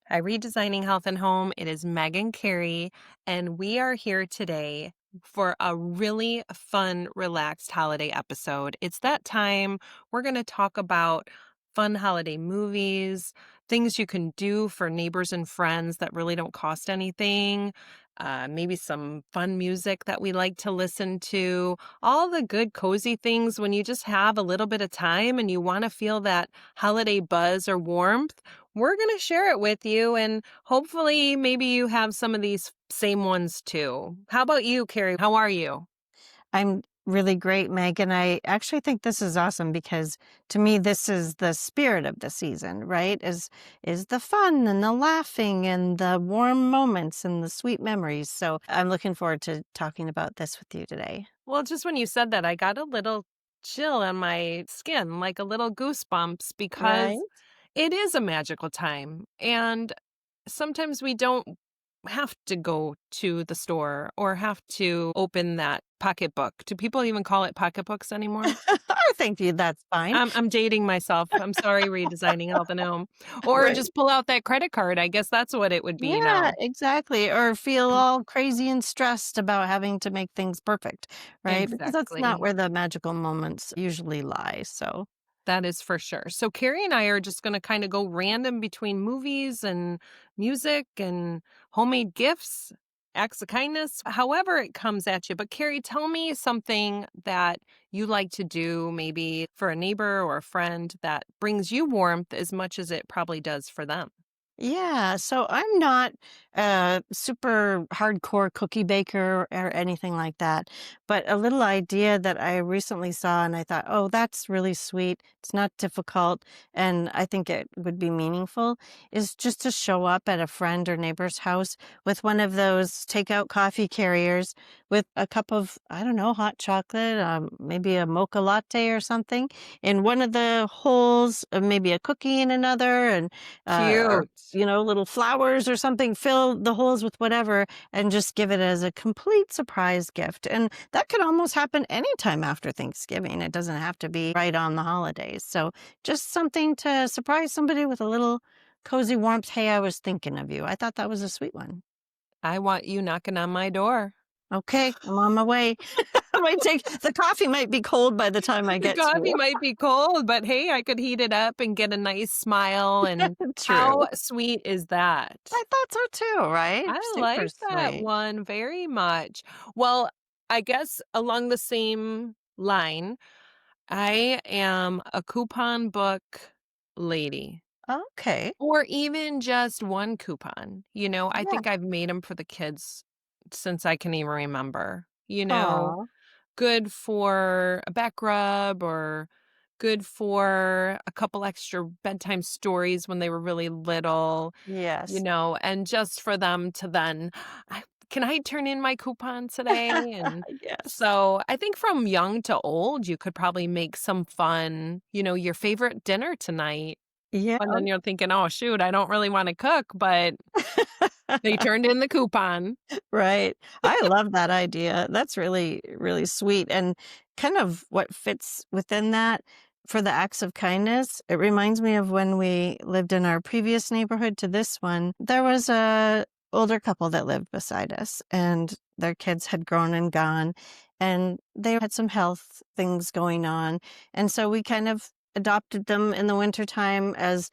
Hi, Redesigning Health and Home. It is Megan Carey, and we are here today for a really fun, relaxed holiday episode. It's that time we're going to talk about fun holiday movies, things you can do for neighbors and friends that really don't cost anything, maybe some fun music that we like to listen to, all the good, cozy things when you just have a little bit of time and you want to feel that holiday buzz or warmth. We're going to share it with you, and hopefully, maybe you have some of these same ones too. How about you, Carrie? How are you? I'm really great, Meg. And I actually think this is awesome because to me, this is the spirit of the season, right? Is the fun and the laughing and the warm moments and the sweet memories. So I'm looking forward to talking about this with you today. Well, just when you said that, I got a little chill on my skin, like a little goosebumps, Right? because it is a magical time. And sometimes we don't have to go to the store or have to open that pocketbook. Do people even call it pocketbooks anymore? I think that's fine. I'm dating myself. I'm sorry, Redesigning Health and Home. Or Right. just pull out that credit card. I guess that's what it would be Yeah, now. exactly. Or feel all crazy and stressed about having to make things perfect, right? Because that's not Exactly. where the magical moments usually lie. So, That is for sure. So Carrie and I are just going to kind of go random between movies and music and homemade gifts, acts of kindness, however it comes at you. But Carrie, tell me something that you like to do, maybe for a neighbor or a friend that brings you warmth as much as it probably does for them. yeah, so I'm not a super hardcore cookie baker or anything like that, but a little idea that I recently saw and I thought, oh, that's really sweet. It's not difficult, and I think it would be meaningful is just to show up at a friend or neighbor's house with one of those takeout coffee carriers with a cup of, I don't know, hot chocolate, maybe a mocha latte or something in one of the holes, maybe a cookie in another, and or Cute. little flowers or something, fill the holes with whatever and just give it as a complete surprise gift. And that could almost happen anytime after Thanksgiving. It doesn't have to be right on the holidays. So just something to surprise somebody with a little cozy warmth. Hey, I was thinking of you. I thought that was a sweet one. I want you knocking on my door. Okay, I'm on my way. The coffee might be cold by the time I The get to coffee you. might be cold, but hey, I could heat it up and get a nice smile, and True. how sweet is that? I thought so too, right? I Super like that sweet. one very much. Well, I guess along the same line, I am a coupon book lady. Okay. Or even just one coupon. I Yeah. think I've made them for the kids since I can even remember. Aw. Good for a back rub or good for a couple extra bedtime stories when they were really little, Yes. and just for them to then, can I turn in my coupon today? And Yes. so I think from young to old, you could probably make some fun, your favorite dinner tonight. Yeah. And then you're thinking, "Oh, shoot, I don't really wanna cook," but they turned in the coupon. Right. I love that idea. That's really, really sweet. And kind of what fits within that for the acts of kindness, it reminds me of when we lived in our previous neighborhood to this one. There was a older couple that lived beside us and their kids had grown and gone and they had some health things going on. And so we kind of adopted them in the wintertime as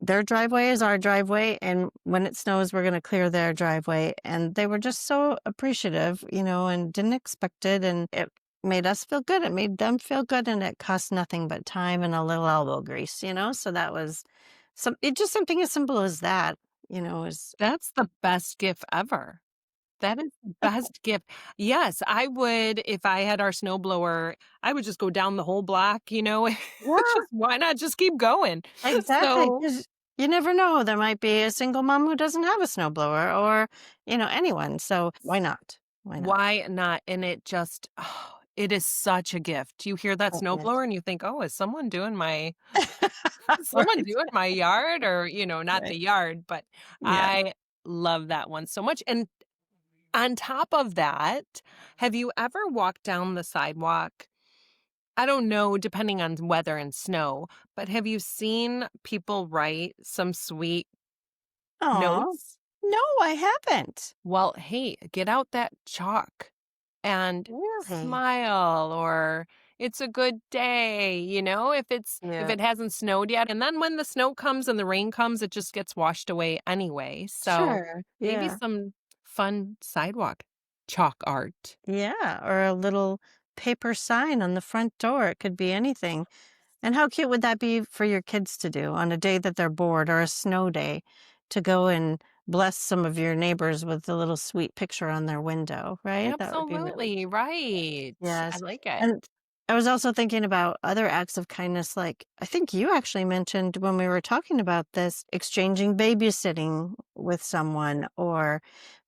their driveway is our driveway, and when it snows, we're gonna clear their driveway, and they were just so appreciative, and didn't expect it, and it made us feel good, it made them feel good, and it cost nothing but time and a little elbow grease. So that was just something as simple as that, is That's the best gift ever. That is the best gift. Yes, I would if I had our snowblower, I would just go down the whole block, yeah, just why not just keep going? exactly. So, Because you never know, there might be a single mom who doesn't have a snowblower or, anyone, so why not? Why not? why not? And it just it is such a gift. You hear that It is. snowblower and you think, "Oh, is someone doing my someone Right, doing my yard?" Or, not right. the yard, but Yeah. I love that one so much. And on top of that, have you ever walked down the sidewalk? I don't know, depending on weather and snow, but have you seen people write some sweet Aw. notes? No, I haven't. Well, hey, get out that chalk and Really? smile, or it's a good day, if Yeah. it hasn't snowed yet. And then when the snow comes and the rain comes, it just gets washed away anyway. So Sure. maybe Yeah. some fun sidewalk chalk art. Yeah, or a little paper sign on the front door. It could be anything. And how cute would that be for your kids to do on a day that they're bored or a snow day to go and bless some of your neighbors with a little sweet picture on their window, right? That would be really Absolutely right. I yes. like it. And I was also thinking about other acts of kindness, like I think you actually mentioned when we were talking about this, exchanging babysitting with someone or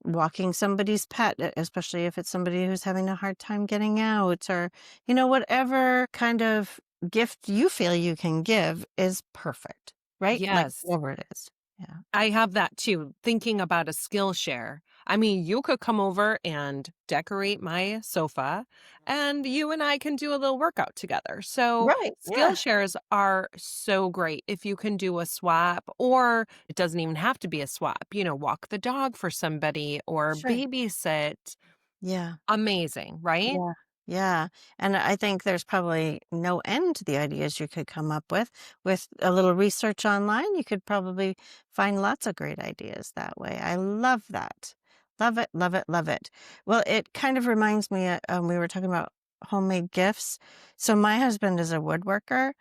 walking somebody's pet, especially if it's somebody who's having a hard time getting out, or, whatever kind of gift you feel you can give is perfect, right? Like Yes. whatever it is. Yeah. I have that too, thinking about a skill share. I mean, you could come over and decorate my sofa, and you and I can do a little workout together. So, Right. skill Yeah. shares are so great if you can do a swap, or it doesn't even have to be a swap, walk the dog for somebody or Sure. babysit. Yeah. Amazing, right? Yeah. Yeah. And I think there's probably no end to the ideas you could come up with. With a little research online, you could probably find lots of great ideas that way. I love that. Love it, love it, love it. Well, it kind of reminds me, we were talking about homemade gifts. So my husband is a woodworker,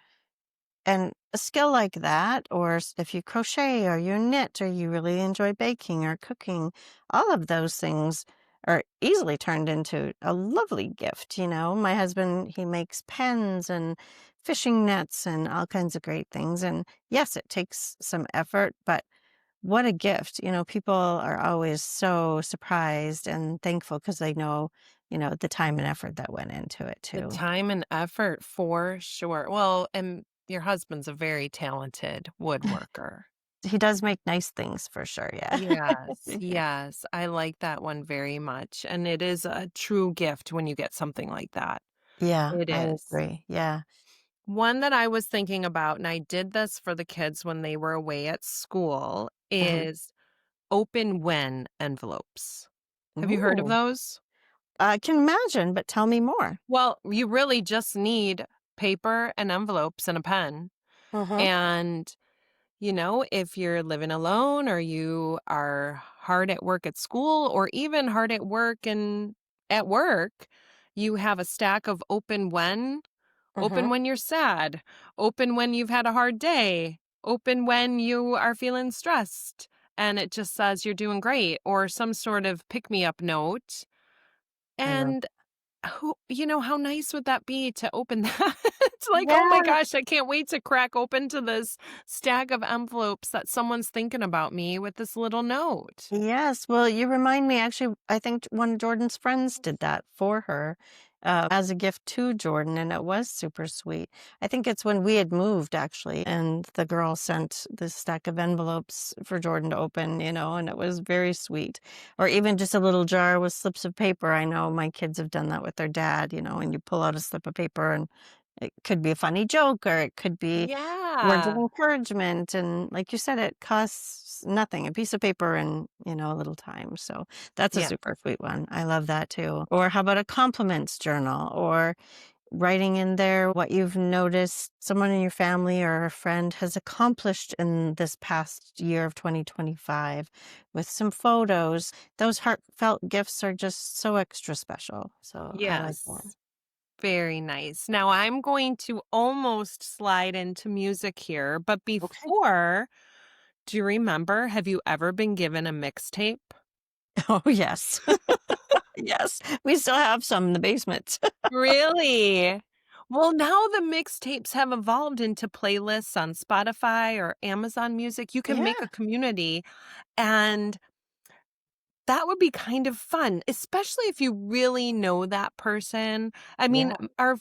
and a skill like that, or if you crochet or you knit or you really enjoy baking or cooking, all of those things are easily turned into a lovely gift. My husband, he makes pens and fishing nets and all kinds of great things. And yes, it takes some effort, but what a gift. People are always so surprised and thankful because they know, the time and effort that went into it The too. time and effort for sure. Well, and your husband's a very talented woodworker. He does make nice things for sure, yeah. Yes, Yeah. yes, I like that one very much, and it is a true gift when you get something like that. Yeah, It I is. agree, yeah. One that I was thinking about, and I did this for the kids when they were away at school, Uh-huh. is open when envelopes. Have you heard of Ooh, those? I can imagine, but tell me more. Well, you really just need paper and envelopes and a pen, Uh-huh, and if you're living alone or you are hard at work at school or even hard at work and at work, you have a stack of open uh-huh. when you're sad, open when you've had a hard day, open when you are feeling stressed. And it just says you're doing great or some sort of pick me up note. I love And how nice would that be to open that? It's like, "Oh my yeah. gosh, I can't wait to crack open to this stack of envelopes that someone's thinking about me with this little note." Yes, well, you remind me, actually, I think one of Jordan's friends did that for her, as a gift to Jordan, and it was super sweet. I think it's when we had moved, actually, and the girl sent this stack of envelopes for Jordan to open, and it was very sweet. Or even just a little jar with slips of paper. I know my kids have done that with their dad, and you pull out a slip of paper and it could be a funny joke or it could be words of Yeah. encouragement, and like you said, it costs nothing, a piece of paper and, a little time, so that's a Yeah. super sweet one. I love that too. Or how about a compliments journal, or writing in there what you've noticed someone in your family or a friend has accomplished in this past year of 2025 with some photos. Those heartfelt gifts are just so extra special, so I like that. Yes. Very nice. Now I'm going to almost slide into music here, but Okay. before, do you remember, have you ever been given a mixtape? Oh, yes. Yes, we still have some in the basement. Really? Well, now the mixtapes have evolved into playlists on Spotify or Amazon Music. You can make a Yeah, community, and that would be kind of fun, especially if you really know that person. I mean, yeah, our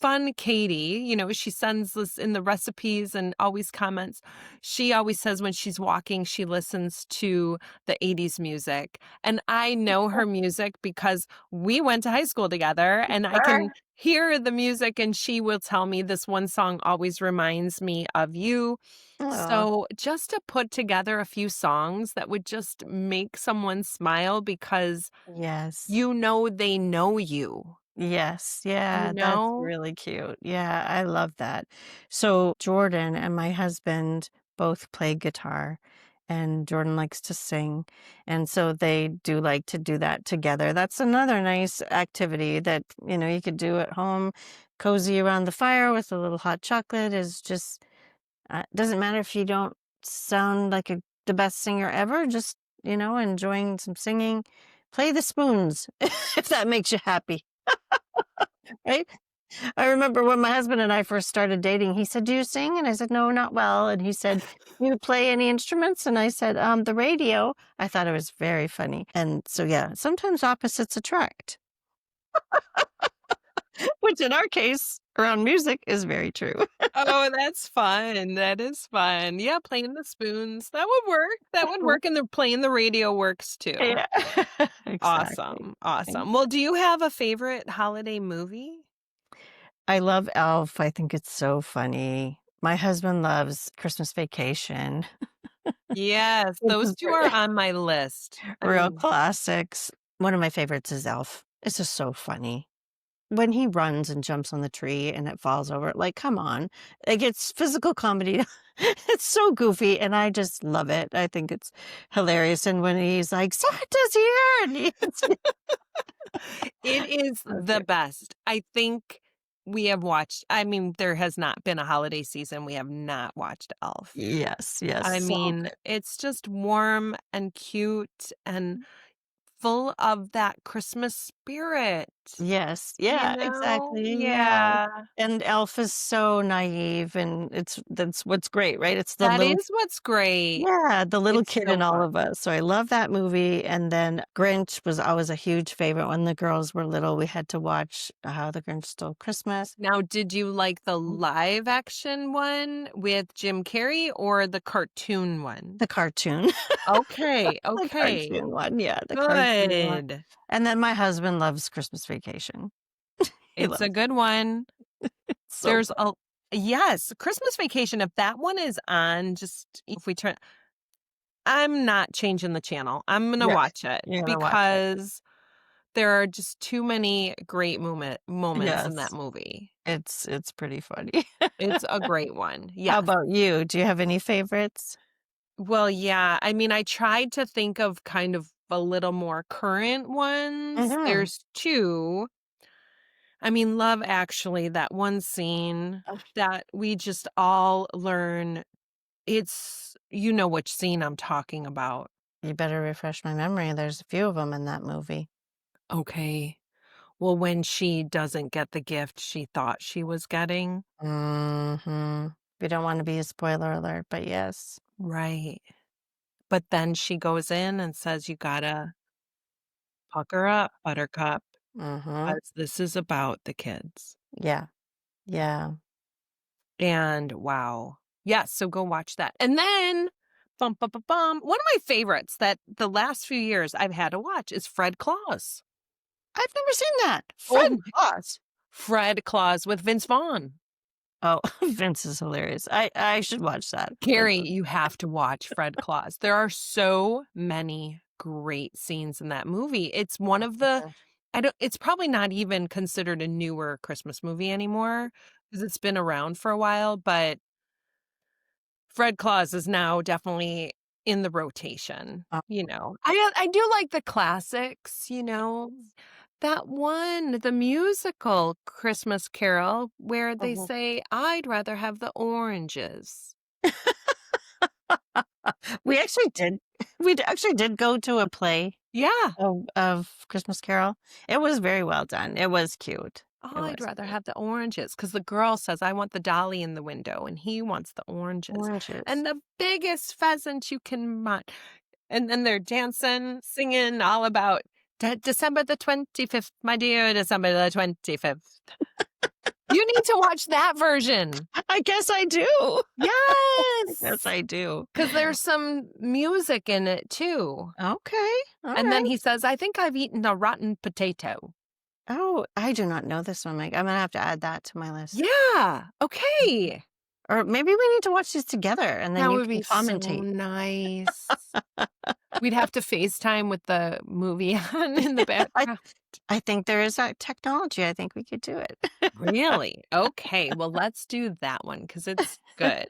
fun Katie, she sends this in the recipes and always comments. She always says when she's walking, she listens to the 80s music. And I know her music because we went to high school together and I can Sure. hear the music and she will tell me this one song always reminds me of you. Aw. So just to put together a few songs that would just make someone smile because Yes. they know you, Yes, you yeah, that's know? really cute. Yeah, I love that. So Jordan and my husband both play guitar, and Jordan likes to sing, and so they do like to do that together. That's another nice activity that, you could do at home, cozy around the fire with a little hot chocolate is just doesn't matter if you don't sound like the best singer ever, just, enjoying some singing. Play the spoons if that makes you happy, right? I remember when my husband and I first started dating, he said, "Do you sing?" And I said, "No, not well." And he said, "Do you play any instruments?" And I said, the radio." I thought it was very funny. And so, yeah, sometimes opposites attract, which in our case around music is very true. Oh, that's fun. That is fun. Yeah, playing the spoons. That would work. That would work, and the playing the radio works too. Yeah, exactly. Awesome, awesome. Well, Exactly. do you have a favorite holiday movie? I love Elf. I think it's so funny. My husband loves Christmas Vacation. Yes, Which those is 2 are on my list. I real mean, classics. One of my favorites is Elf. It's just so funny. When he runs and jumps on the tree and it falls over, like, come on. Like, it's physical comedy. It's so goofy, and I just love it. I think it's hilarious, and when he's like, "Santa's here!" and it's it is so the cute. best. I think we have watched there has not been a holiday season we have not watched Elf. Yes, yes, I so mean, good. it's just warm and cute and full of that Christmas spirit, Yes, yeah, exactly, yeah, Yeah. and Elf is so naive, and that's what's great, right? It's the That little is what's great. Yeah, the little It's kid so in all fun. of us, so I love that movie, and then Grinch was always a huge favorite when the girls were little, we had to watch How the Grinch Stole Christmas. Now, did you like the live action one with Jim Carrey or the cartoon one? The cartoon. Okay, The okay, cartoon one, yeah, the cartoon one, good. and then my husband loves Christmas Vacation. He It's a loves good one. so There's a Yes, Christmas Vacation, if that one is on, just if we turn I'm not changing the channel. I'm gonna Right, watch it you're gonna watch it. because there are just too many great moments in that Yes, movie. it's pretty funny. It's a great one, How yes. about you? Do you have any favorites? Well, yeah, I tried to think of kind of a little more current ones. Mhm. There's 2. Love Actually, that one scene Oh, that we just all learn you know which scene I'm talking about. you better refresh my memory, there's a few of them in that movie. Okay. Well, when she doesn't get the gift she thought she was getting. Mhm. We don't wanna be a spoiler alert, but yes. Right. But then she goes in and says, "You gotta pucker up, buttercup, Mhm. 'cause this is about the kids." Yeah, yeah. And wow. Yes, so go watch that. And then, bum, bum, bum, bum, one of my favorites that the last few years I've had to watch is Fred Claus. I've never seen that. Oh Fred my Claus. Fred Claus with Vince Vaughn. Oh, Vince is hilarious. I should watch that. Carrie, you have to watch Fred Claus. There are so many great scenes in that movie. It's one of the Mhm. I don't it's probably not even considered a newer Christmas movie anymore because 'cause it's been around for a while, but Fred Claus is now definitely in the rotation, Oh, you know? I do like the classics, you know? That one, the musical Christmas Carol where they mhm. say, "I'd rather have the oranges." We actually did actually did go to a play Yeah. of Christmas Carol. It was very well done. It was cute. It I'd was rather cute. have the oranges because the girl says, "I want the dolly in the window," and he wants the oranges, Oranges. and the biggest pheasant you can and then they're dancing, singing all about December the 25th, my dear, December the 25th. You need to watch that version. I guess I do. Yes, Yes, I do. because there's some music in it too. Okay, all And then right. he says, "I think I've eaten a rotten potato." Oh, I do not know this one, Mike. I'm gonna have to add that to my list. Yeah, okay. Or maybe we need to watch these together and then That you would can be so commentate. nice. We'd have to FaceTime with the movie on in the I background. I think there is that technology. I think we could do it. Really? Okay, well, let's do that one because it's good.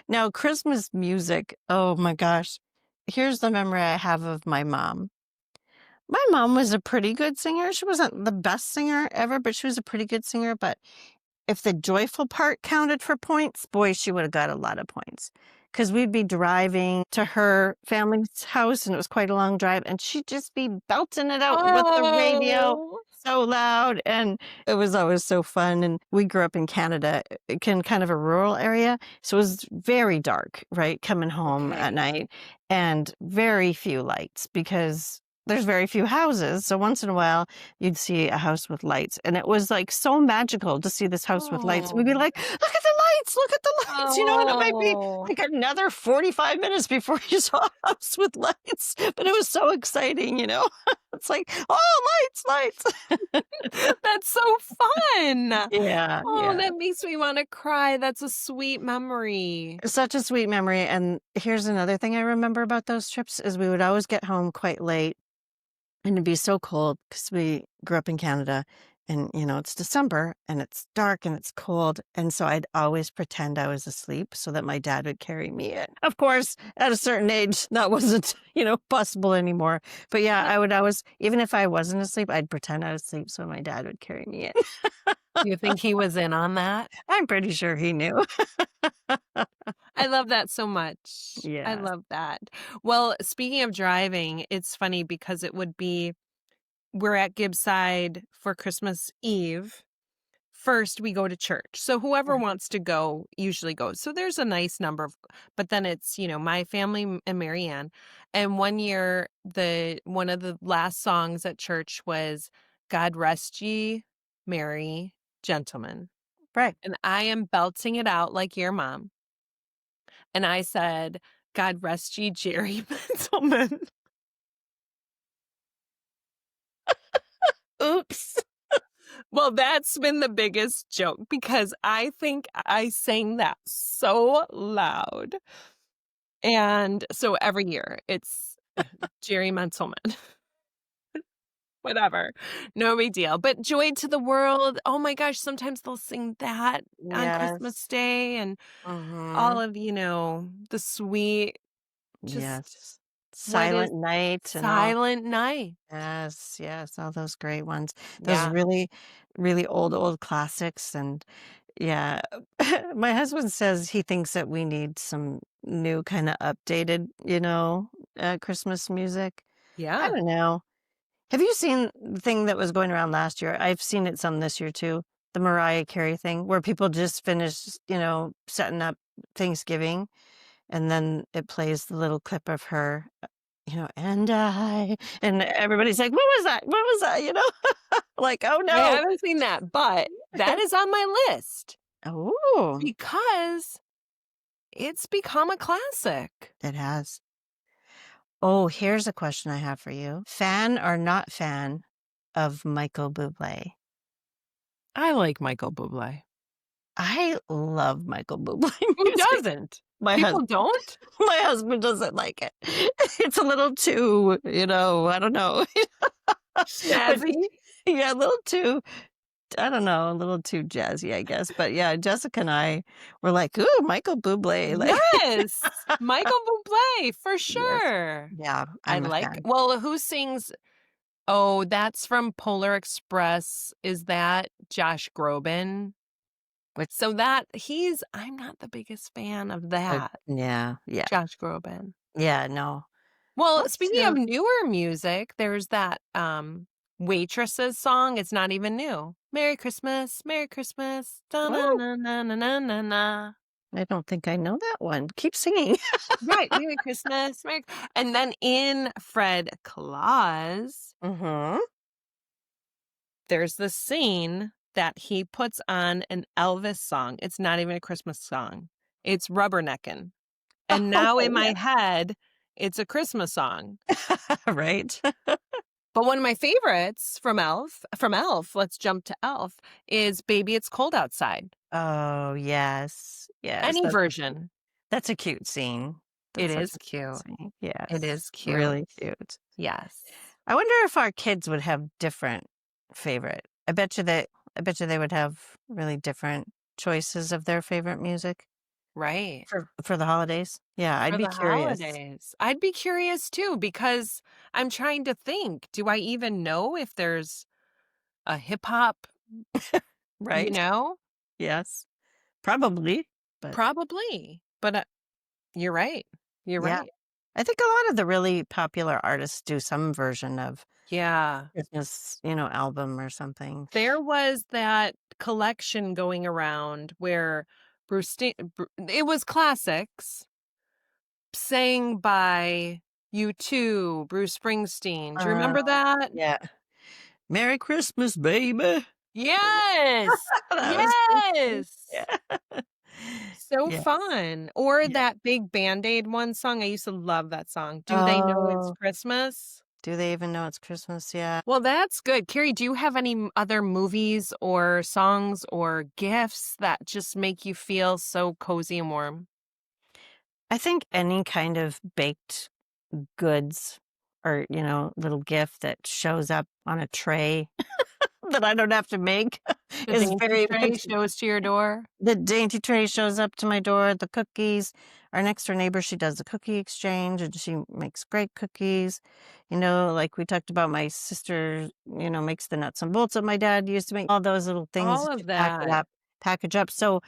Now, Christmas music, oh my gosh. Here's the memory I have of my mom. My mom was a pretty good singer. She wasn't the best singer ever, but she was a pretty good singer. But if the joyful part counted for points, boy, she would have got a lot of points. Because we'd be driving to her family's house, and it was quite a long drive, and she'd just be belting it out with the radio Oh. so loud, and it was always so fun. And we grew up in Canada, kind of a rural area, so it was very dark, right, coming home at Okay. night, and very few lights because there's very few houses. So once in a while, you'd see a house with lights, and it was, like, so magical to see this house with lights. We'd be Oh. like, "Look at the lights, look at the lights," and it might be, Oh. like, another 45 minutes before you saw a house with lights, but it was so exciting. It's like, "Oh, lights, lights." That's so fun. Yeah, Oh, yeah. that makes me wanna cry. That's a sweet memory. Such a sweet memory, and here's another thing I remember about those trips is we would always get home quite late. And it'd be so cold because we grew up in Canada and it's December and it's dark and it's cold. And so I'd always pretend I was asleep so that my dad would carry me in. Of course, at a certain age, that wasn't possible anymore. But yeah, I would always, even if I wasn't asleep, I'd pretend I was asleep so my dad would carry me in. You think he was in on that? I'm pretty sure he knew. I love that so much. I Yes. love that. Well, speaking of driving, it's funny because it would be we're at Gibbside for Christmas Eve. First, we go to church. So whoever wants to go usually goes. So there's a nice number of, but then it's my family and Marianne. And one year, the one of the last songs at church was "God Rest Ye Merry Gentlemen." Right. And I am belting it out like your mom. And I said, "God rest ye Jerry Mentalman." Oops. Well, that's been the biggest joke because I think I sang that so loud. And so every year it's Jerry Mentalman. Whatever. No big deal. But "Joy to the World," oh my gosh, sometimes they'll sing that on Yes. Christmas Day and Hmm. all of the sweet just Yes. what is Silent Night and all. Silent Night. Yes, yes, all those great ones. Those Yeah. really, really old classics. And yeah, my husband says he thinks that we need some new kind of updated Christmas music. I Yeah. don't know. Have you seen the thing that was going around last year? I've seen it some this year too. The Mariah Carey thing where people just finished setting up Thanksgiving and then it plays the little clip of her, and and everybody's like, "What was that? What was that?" Like, "Oh, I no." haven't seen that, but that is on my list Oh, because it's become a classic. it has. Oh, here's a question I have for you. Fan or not fan of Michael Bublé? I like Michael Bublé. I love Michael Bublé Who music. doesn't? My People husband don't? my husband doesn't like it. It's a little too, I don't know. But Snazzy? yeah, a little too I don't know, a little too jazzy, I guess. But yeah, Jessica and I were like, "Ooh, Michael Bublé." Like, Yes! Michael Bublé, for yes. sure. Yeah, I I'm a like fan. well, who sings oh, that's from Polar Express. Is that Josh Groban? Which So that he's I'm not the biggest fan of that, yeah, yeah. Josh Groban. Yeah, no. Well, What's, speaking of newer music, there's that, Waitresses song, it's not even new. Merry Christmas, oh, da-na-na-na-na-na-na." I don't think I know that one. Keep singing. Right, Merry Christmas, and then in Fred Claus, Mhm. there's the scene that he puts on an Elvis song. It's not even a Christmas song. It's Rubberneckin'. And now Oh, in my yeah. head, it's a Christmas song. Right? But one of my favorites from Elf, let's jump to Elf, is Baby It's Cold Outside. Oh, yes. Yes, Any version. that's a cute scene. It That's such is a cute cute. scene. It Yes, is cute. really cute. Yes. I wonder if our kids would have different favorite. I bet you they would have really different choices of their favorite music Right. for the holidays. Yeah, I'd For be the curious. holidays. I'd be curious too because I'm trying to think, do I even know if there's a hip hop, you Right? know? Yes. Probably, but Probably. But, you're right. You're yeah. right. I think a lot of the really popular artists do some version of Yeah. Christmas, album or something. There was that collection going around where it was classics sang by U2, Bruce Springsteen. Do you Uh, remember that? yeah. Merry Christmas, baby. Yes. That was so funny. Yes. Yeah. So Yes. fun. Or Yeah. that big Band-Aid one song, I used to love that song. Do they know it's Oh, Christmas? do they even know it's Christmas? Yeah. Well, that's good. Carrie, do you have any other movies or songs or gifts that just make you feel so cozy and warm? I think any kind of baked goods or, little gift that shows up on a tray that I don't have to make The is dainty very tray much. shows to your door? The dainty tray shows up to my door, the cookies. Our next door neighbor, she does a cookie exchange and she makes great cookies. Like we talked about, my sister, makes the nuts and bolts that my dad used to make, all those little things All that you of that. package up. So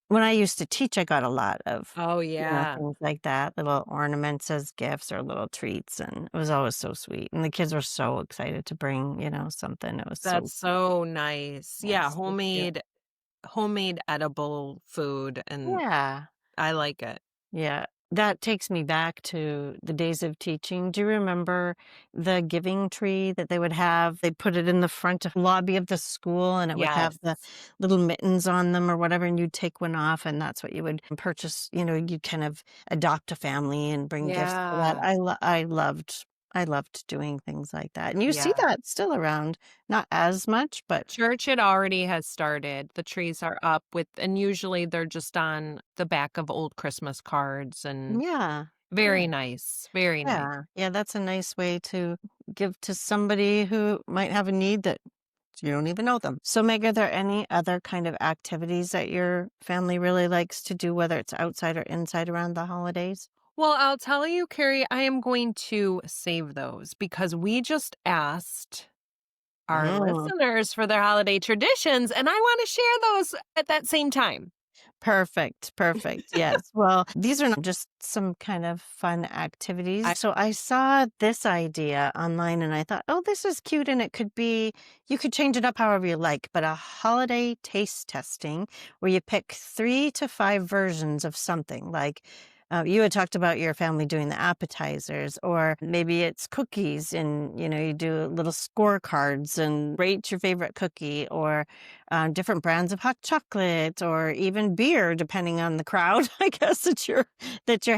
when I used to teach, I got a lot of, Oh, yeah. things like that, little ornaments as gifts or little treats. And it was always so sweet. And the kids were so excited to bring, something. It was so That's cute. so nice. Yeah, Yes, so cute. homemade edible food, and Yeah. I like it. Yeah, that takes me back to the days of teaching. Do you remember the giving tree that they would have? They'd put it in the front lobby of the school and it would have Yes. the little mittens on them or whatever, and you'd take one off and that's what you would purchase. You'd kind of adopt a family and bring gifts for that. Yeah. I loved doing things like that. And you see Yeah. that still around, not as much, but Church, it already has started. The trees are up and usually they're just on the back of old Christmas cards and yeah. very Yeah. nice, very nice. Yeah. Yeah, that's a nice way to give to somebody who might have a need that you don't even know them. So, Meg, are there any other kind of activities that your family really likes to do, whether it's outside or inside around the holidays? Well, I'll tell you, Carrie, I am going to save those because we just asked our Mm. listeners for their holiday traditions, and I want to share those at that same time. Perfect, perfect. Yes. Well, these are not just some kind of fun activities. So I saw this idea online and I thought, oh, this is cute. And it could be, you could change it up however you like, but a holiday taste testing where you pick 3 to 5 versions of something like, you had talked about your family doing the appetizers, or maybe it's cookies and, you do little scorecards and rate your favorite cookie, or different brands of hot chocolate or even beer, depending on the crowd, I guess, that you're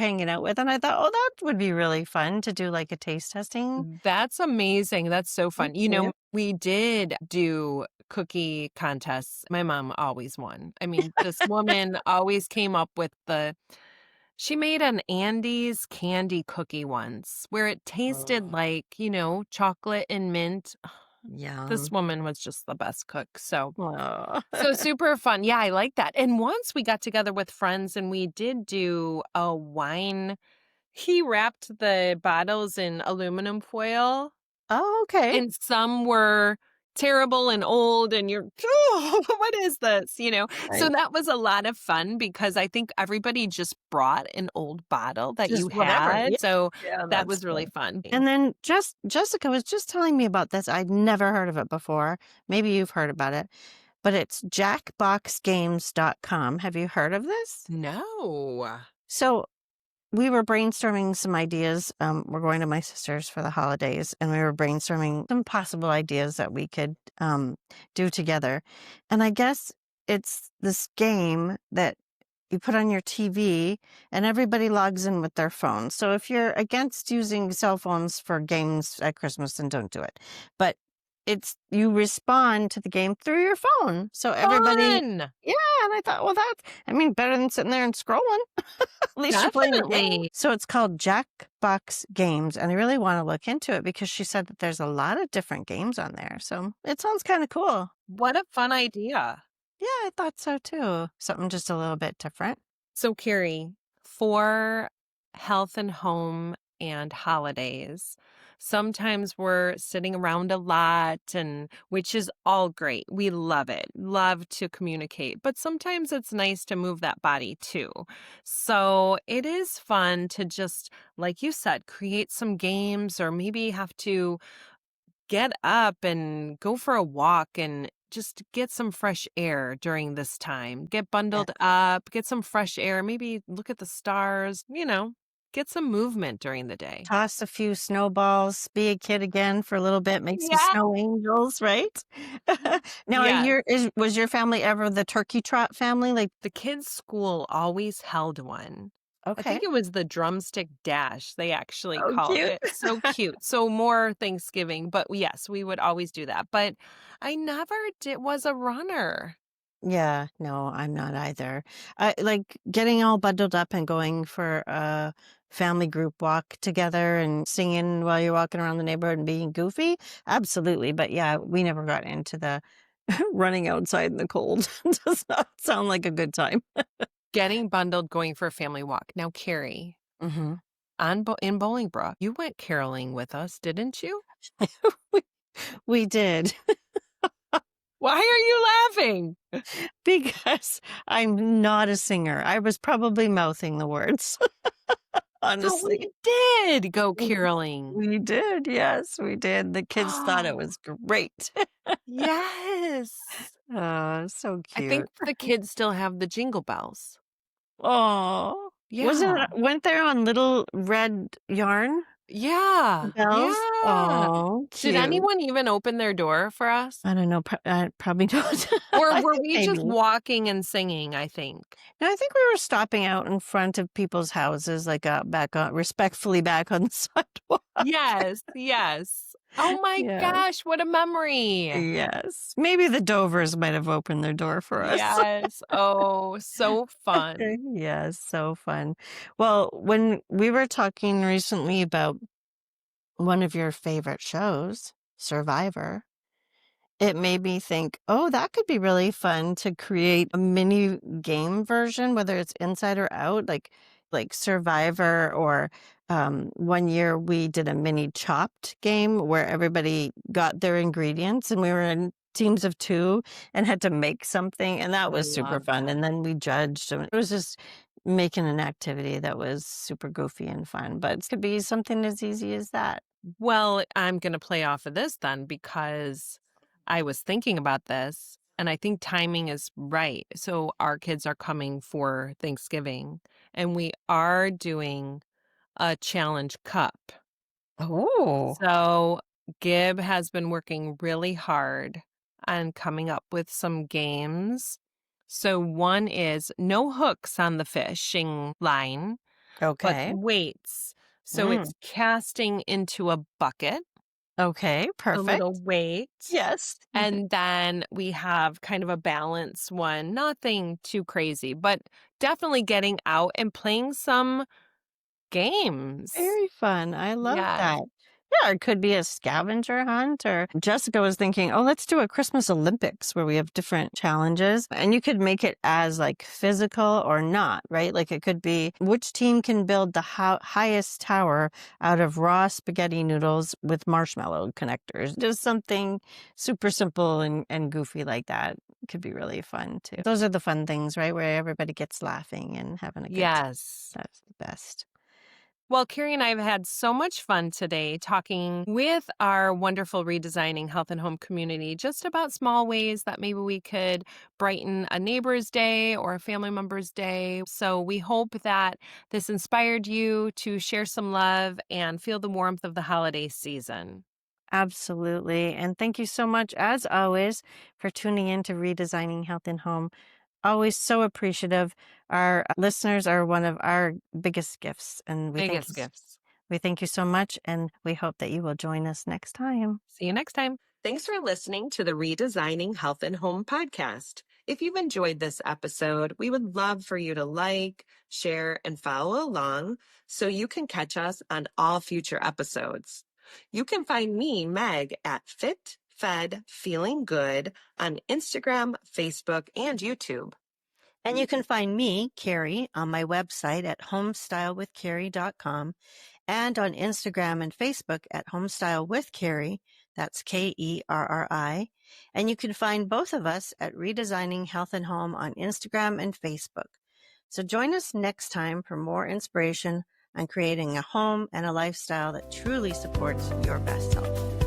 hanging out with. And I thought, oh, that would be really fun to do like a taste testing. That's amazing. That's so Thank fun. you. We did do cookie contests. My mom always won. I mean, this woman always came up with she made an Andes candy cookie once where it tasted Oh, like, chocolate and mint. This yum. woman was just the best cook. Oh. So super fun. Yeah, I like that. And once we got together with friends and we did do a wine. He wrapped the bottles in aluminum foil, Oh, okay. and some were terrible and old, and you're, "Oh, what is this?" So Right. that was a lot of fun because I think everybody just brought an old bottle that you Just whatever. Yeah. had, so Yeah, that that's was really fun. fun. And then Jessica was just telling me about this. I'd never heard of it before. Maybe you've heard about it, but it's jackboxgames.com. Have you heard of this? No. So we were brainstorming some ideas. We're going to my sister's for the holidays, and we were brainstorming some possible ideas that we could do together. And I guess it's this game that you put on your TV and everybody logs in with their phone. So if you're against using cell phones for games at Christmas, then don't do it. But it's you respond to the game through your phone. So everybody, Fun! yeah. And I thought, well, I mean, better than sitting there and scrolling. At least you're playing it well. Definitely. So it's called Jackbox Games. And I really want to look into it because she said that there's a lot of different games on there. So it sounds kind of cool. What a fun idea. Yeah, I thought so too. Something just a little bit different. So, Carrie, for health and home and holidays, sometimes we're sitting around a lot, and which is all great. We love it, love to communicate, but sometimes it's nice to move that body too. So, it is fun to just, like you said, create some games or maybe have to get up and go for a walk and just get some fresh air during this time. Get Yeah. bundled up, get some fresh air, maybe look at the stars, get some movement during the day. Toss a few snowballs, be a kid again for a little bit, make some Yeah. snow angels, right? Now, Yes. was your family ever the turkey trot family? Like, The kids' school always held one. I okay. think it was the drumstick dash, they actually Oh, called cute. it. So cute. So more Thanksgiving, but yes, we would always do that. But I never did was a runner. Yeah, no, I'm not either. I like getting all bundled up and going for a family group walk together and singing while you're walking around the neighborhood and being goofy. Absolutely. But yeah, we never got into the running outside in the cold. Does not sound like a good time. Getting bundled, going for a family walk. Now, Carrie, Hmm. in Bolingbrook, you went caroling with us, didn't you? we, we did. Why are you laughing? Because I'm not a singer. I was probably mouthing the words, So we honestly. did go Mhm. caroling. We did, yes, we did. The kids thought it Oh, was great. yes. Oh, so I think cute. the kids still have the jingle bells. Oh, wasn't Yeah. it went there on little red yarn Yeah. bells? Yeah. Oh, Did cute. anyone even open their door for us? I don't know, probably not. Or I were think we maybe. just walking and singing, I think? No, I think we were stopping out in front of people's houses, like, back on respectfully back on the sidewalk. Yes, yes. Oh my Yeah. gosh, what a memory. Yes. Maybe the Dovers might have opened their door for us. Yes. Oh, so fun. Yes, so fun. Well, when we were talking recently about one of your favorite shows, Survivor, it made me think, oh, that could be really fun to create a mini game version, whether it's inside or out, like Survivor, or one year we did a mini chopped game where everybody got their ingredients and we were in teams of two and had to make something, and that I was super love fun. that. And then we judged, and it was just making an activity that was super goofy and fun, but it could be something as easy as that. Well, I'm gonna play off of this then because I was thinking about this, and I think timing is right. So our kids are coming for Thanksgiving, and we are doing a challenge cup. Oh, So Gib has been working really hard on coming up with some games. So one is no hooks on the fishing line, but okay. weights. So Mm. it's casting into a bucket, Okay, a little perfect. weight. Yes. And then we have kind of a balance one, nothing too crazy, but definitely getting out and playing some games. Very fun. I love Yes. that. Yeah, it could be a scavenger hunt, or Jessica was thinking, oh, let's do a Christmas Olympics where we have different challenges and you could make it as like physical or not, right? Like it could be which team can build the highest tower out of raw spaghetti noodles with marshmallow connectors. Just something super simple and goofy like that. Could be really fun too. Those are the fun things, right? Where everybody gets laughing and having a good time. Yes. That's the best. Well, Carrie and I have had so much fun today talking with our wonderful Redesigning Health and Home community just about small ways that maybe we could brighten a neighbor's day or a family member's day. So we hope that this inspired you to share some love and feel the warmth of the holiday season. Absolutely. And thank you so much, as always, for tuning in to Redesigning Health and Home. Always so appreciative. Our listeners are one of our biggest gifts, and Biggest gifts. we thank you so much, and we hope that you will join us next time. See you next time. Thanks for listening to the Redesigning Health and Home podcast. If you've enjoyed this episode, we would love for you to like, share, and follow along so you can catch us on all future episodes. You can find me, Meg, at Fit, Fed, Feeling Good on Instagram, Facebook, and YouTube. And you can find me, Carrie, on my website at homestylewithcarrie.com and on Instagram and Facebook at Homestyle with Carrie. That's Kerri. And you can find both of us at Redesigning Health and Home on Instagram and Facebook. So join us next time for more inspiration on creating a home and a lifestyle that truly supports your best health.